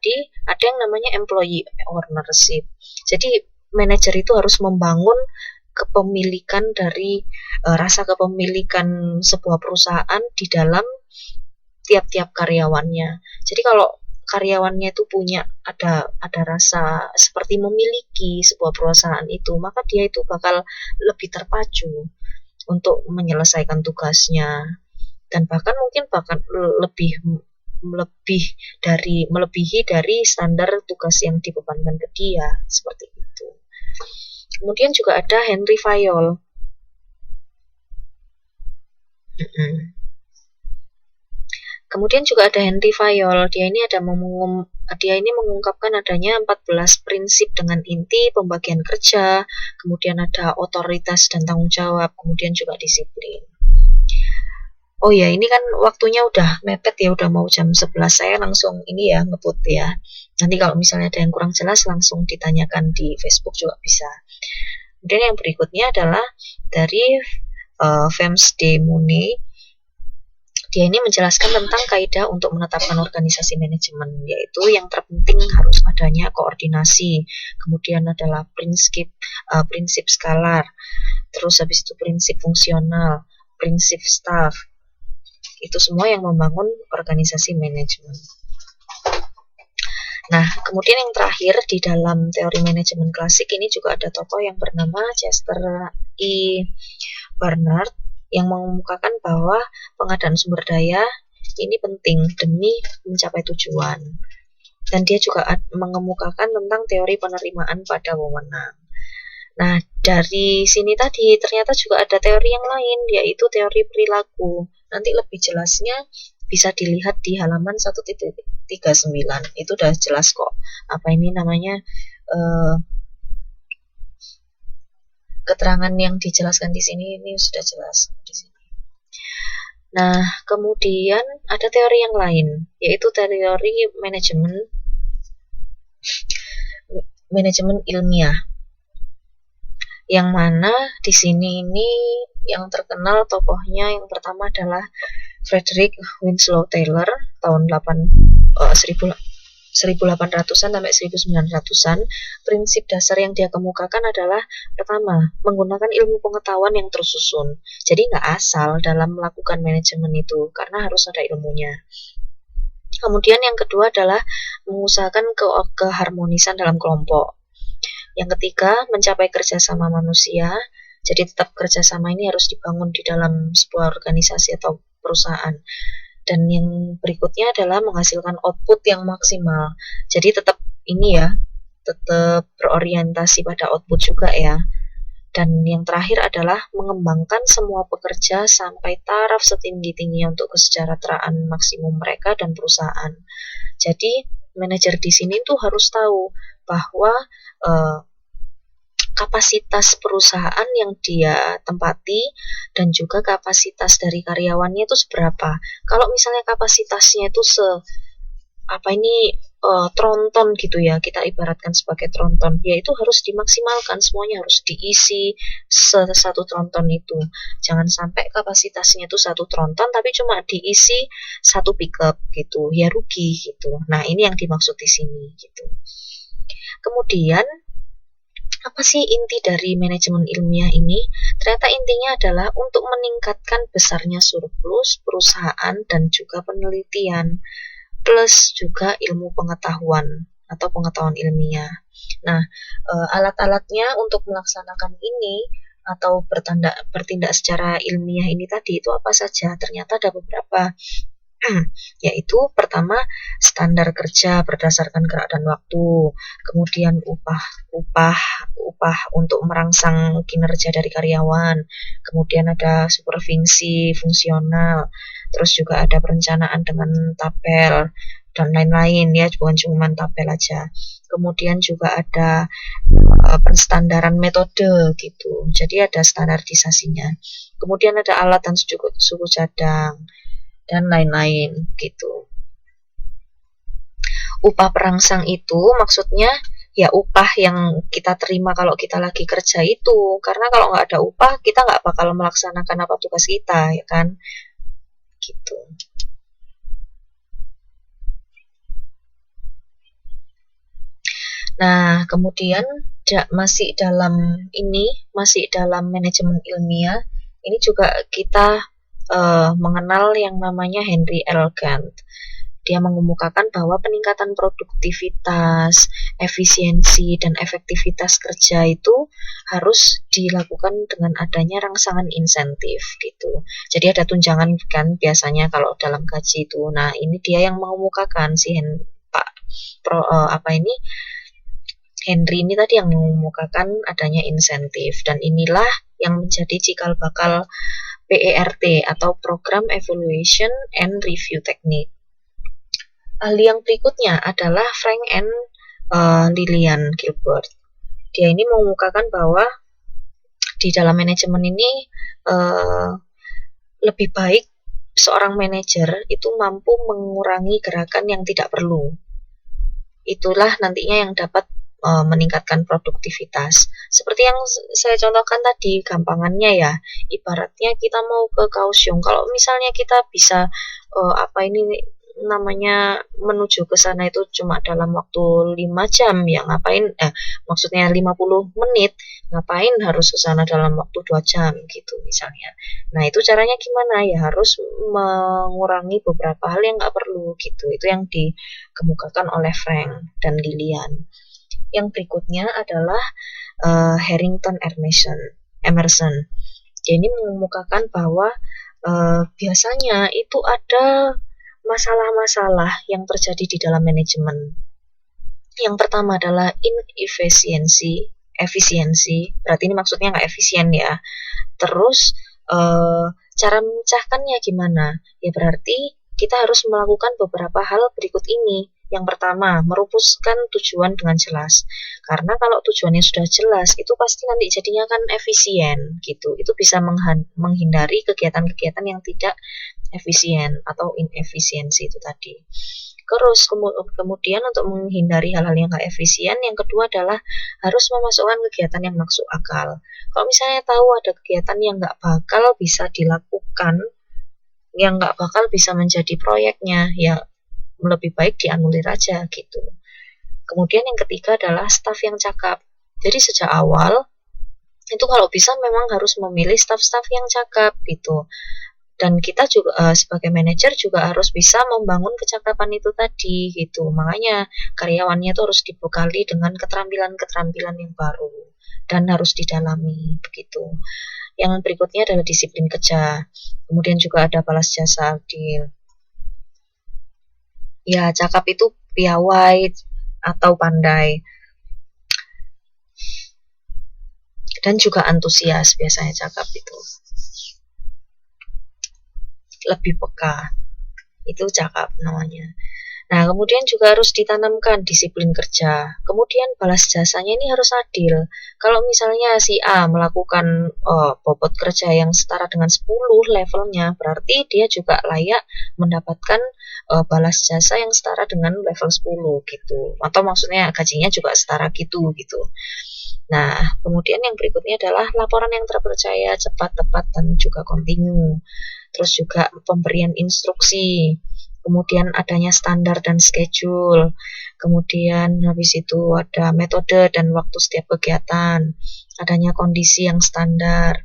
tadi ada yang namanya employee ownership. Jadi manajer itu harus membangun kepemilikan dari rasa kepemilikan sebuah perusahaan di dalam tiap-tiap karyawannya. Jadi kalau karyawannya itu punya ada rasa seperti memiliki sebuah perusahaan itu, maka dia itu bakal lebih terpacu untuk menyelesaikan tugasnya, dan bahkan mungkin lebih melebihi dari standar tugas yang dibebankan ke dia, seperti itu. Kemudian juga ada Henry Fayol. Kemudian juga ada Henry Fayol. Dia ini mengungkapkan adanya 14 prinsip dengan inti pembagian kerja, kemudian ada otoritas dan tanggung jawab, kemudian juga disiplin. Oh ya, ini kan waktunya udah mepet ya, udah mau jam 11. Saya langsung ini ya, ngebut ya. Nanti kalau misalnya ada yang kurang jelas langsung ditanyakan di Facebook juga bisa. Kemudian yang berikutnya adalah dari James D. Mooney. Dia ini menjelaskan tentang kaidah untuk menetapkan organisasi manajemen, yaitu yang terpenting harus adanya koordinasi, kemudian adalah prinsip skalar, terus habis itu prinsip fungsional, prinsip staff. Itu semua yang membangun organisasi manajemen. Nah, kemudian yang terakhir di dalam teori manajemen klasik ini juga ada tokoh yang bernama Chester E. Barnard yang mengemukakan bahwa pengadaan sumber daya ini penting demi mencapai tujuan. Dan dia juga mengemukakan tentang teori penerimaan pada wewenang. Nah, dari sini tadi ternyata juga ada teori yang lain, yaitu teori perilaku. Nanti lebih jelasnya bisa dilihat di halaman 1.39. Itu udah jelas kok. Apa ini namanya keterangan yang dijelaskan di sini ini sudah jelas di sini. Nah, kemudian ada teori yang lain, yaitu teori manajemen ilmiah. Yang mana di sini ini yang terkenal tokohnya yang pertama adalah Frederick Winslow Taylor tahun 1800-an sampai 1900-an. Prinsip dasar yang dia kemukakan adalah pertama, menggunakan ilmu pengetahuan yang tersusun. Jadi nggak asal dalam melakukan manajemen itu, karena harus ada ilmunya. Kemudian yang kedua adalah mengusahakan keharmonisan dalam kelompok. Yang ketiga, mencapai kerjasama manusia. Jadi tetap kerjasama ini harus dibangun di dalam sebuah organisasi atau perusahaan. Dan yang berikutnya adalah menghasilkan output yang maksimal. Jadi tetap ini ya, tetap berorientasi pada output juga ya. Dan yang terakhir adalah mengembangkan semua pekerja sampai taraf setinggi-tingginya untuk kesejahteraan maksimum mereka dan perusahaan. Jadi manajer di sini tuh harus tahu bahwa kapasitas perusahaan yang dia tempati dan juga kapasitas dari karyawannya itu seberapa. Kalau misalnya kapasitasnya itu tronton gitu ya, kita ibaratkan sebagai tronton, ya itu harus dimaksimalkan, semuanya harus diisi satu tronton itu. Jangan sampai kapasitasnya itu 1 tronton tapi cuma diisi 1 pickup gitu, ya rugi gitu. Nah, ini yang dimaksud di sini gitu. Kemudian apa sih inti dari manajemen ilmiah ini? Ternyata intinya adalah untuk meningkatkan besarnya surplus perusahaan dan juga penelitian, plus juga ilmu pengetahuan atau pengetahuan ilmiah. Nah, alat-alatnya untuk melaksanakan ini atau bertindak secara ilmiah ini tadi itu apa saja? Ternyata ada beberapa, yaitu pertama standar kerja berdasarkan gerak dan waktu, kemudian upah untuk merangsang kinerja dari karyawan, kemudian ada supervisi fungsional, terus juga ada perencanaan dengan tabel dan lain-lain ya, bukan cuma tabel aja. Kemudian juga ada penstandaran metode gitu, jadi ada standarisasinya. Kemudian ada alat dan suku cadang dan lain-lain gitu. Upah perangsang itu maksudnya ya upah yang kita terima kalau kita lagi kerja itu, karena kalau nggak ada upah kita nggak bakal melaksanakan apa tugas kita ya kan gitu. Nah, kemudian masih dalam manajemen ilmiah, ini juga kita mengenal yang namanya Henry L. Gantt. Dia mengemukakan bahwa peningkatan produktivitas, efisiensi, dan efektivitas kerja itu harus dilakukan dengan adanya rangsangan insentif gitu. Jadi ada tunjangan kan biasanya kalau dalam gaji itu. Nah, ini dia yang mengemukakan Pak Henry ini tadi yang mengemukakan adanya insentif, dan inilah yang menjadi cikal bakal PERT atau Program Evaluation and Review Technique. Ahli yang berikutnya adalah Frank and Lillian Gilbert. Dia ini mengemukakan bahwa di dalam manajemen ini lebih baik seorang manajer itu mampu mengurangi gerakan yang tidak perlu. Itulah nantinya yang dapat meningkatkan produktivitas. Seperti yang saya contohkan tadi, gampangannya ya, ibaratnya kita mau ke Kaohsiung. Kalau misalnya kita bisa menuju ke sana itu cuma dalam waktu 5 jam, ya ngapain maksudnya 50 menit, ngapain harus ke sana dalam waktu 2 jam gitu misalnya. Nah, itu caranya gimana? Ya harus mengurangi beberapa hal yang nggak perlu gitu. Itu yang dikemukakan oleh Frank dan Lillian. Yang berikutnya adalah Harrington Emerson. Dia ini mengemukakan bahwa biasanya itu ada masalah-masalah yang terjadi di dalam manajemen. Yang pertama adalah efisiensi. Berarti ini maksudnya nggak efisien ya. Terus cara memecahkannya gimana? Ya berarti kita harus melakukan beberapa hal berikut ini. Yang pertama, merumuskan tujuan dengan jelas. Karena kalau tujuannya sudah jelas, itu pasti nanti jadinya kan efisien gitu. Itu bisa menghindari kegiatan-kegiatan yang tidak efisien atau inefisiensi itu tadi. Terus kemudian untuk menghindari hal-hal yang gak efisien, yang kedua adalah harus memasukkan kegiatan yang masuk akal. Kalau misalnya tahu ada kegiatan yang gak bakal bisa dilakukan, yang gak bakal bisa menjadi proyeknya, ya lebih baik dianulir aja gitu. Kemudian yang ketiga adalah staf yang cakap. Jadi sejak awal itu kalau bisa memang harus memilih staf-staf yang cakap gitu. Dan kita juga sebagai manajer juga harus bisa membangun kecakapan itu tadi gitu. Makanya karyawannya itu harus dibekali dengan keterampilan-keterampilan yang baru dan harus didalami begitu. Yang berikutnya adalah disiplin kerja. Kemudian juga ada balas jasa adil. Ya, cakap itu piawai atau pandai. Dan juga antusias biasanya cakap itu. Lebih peka, itu cakap namanya. Nah, kemudian juga harus ditanamkan disiplin kerja. Kemudian balas jasanya ini harus adil. Kalau misalnya si A melakukan bobot kerja yang setara dengan 10 levelnya, berarti dia juga layak mendapatkan balas jasa yang setara dengan level 10 gitu. Atau maksudnya gajinya juga setara gitu. Nah, kemudian yang berikutnya adalah laporan yang terpercaya, cepat, tepat, dan juga kontinu. Terus juga pemberian instruksi, kemudian adanya standar dan schedule, kemudian habis itu ada metode dan waktu setiap kegiatan, adanya kondisi yang standar,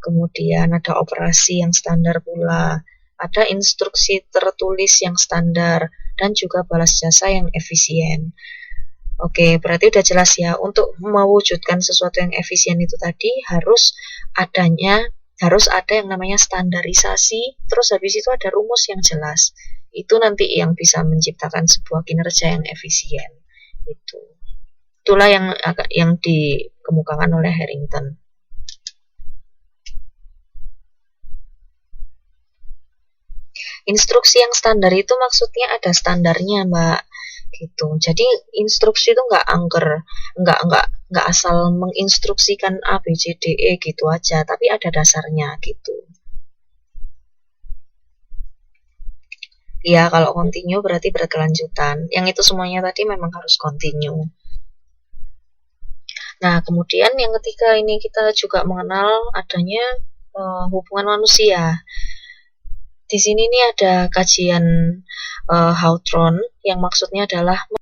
kemudian ada operasi yang standar pula, ada instruksi tertulis yang standar, dan juga balas jasa yang efisien. Oke, berarti udah jelas ya, untuk mewujudkan sesuatu yang efisien itu tadi harus ada yang namanya standarisasi, terus habis itu ada rumus yang jelas. Itu nanti yang bisa menciptakan sebuah kinerja yang efisien. Itulah yang dikemukakan oleh Harrington. Instruksi yang standar itu maksudnya ada standarnya, Mbak. Gitu. Jadi instruksi itu nggak angker, nggak asal menginstruksikan A, B, C, D, E gitu aja, tapi ada dasarnya gitu. Ya, kalau continue berarti berkelanjutan. Yang itu semuanya tadi memang harus continue. Nah, kemudian yang ketiga ini kita juga mengenal adanya hubungan manusia. Di sini nih ada kajian Hawthorne yang maksudnya adalah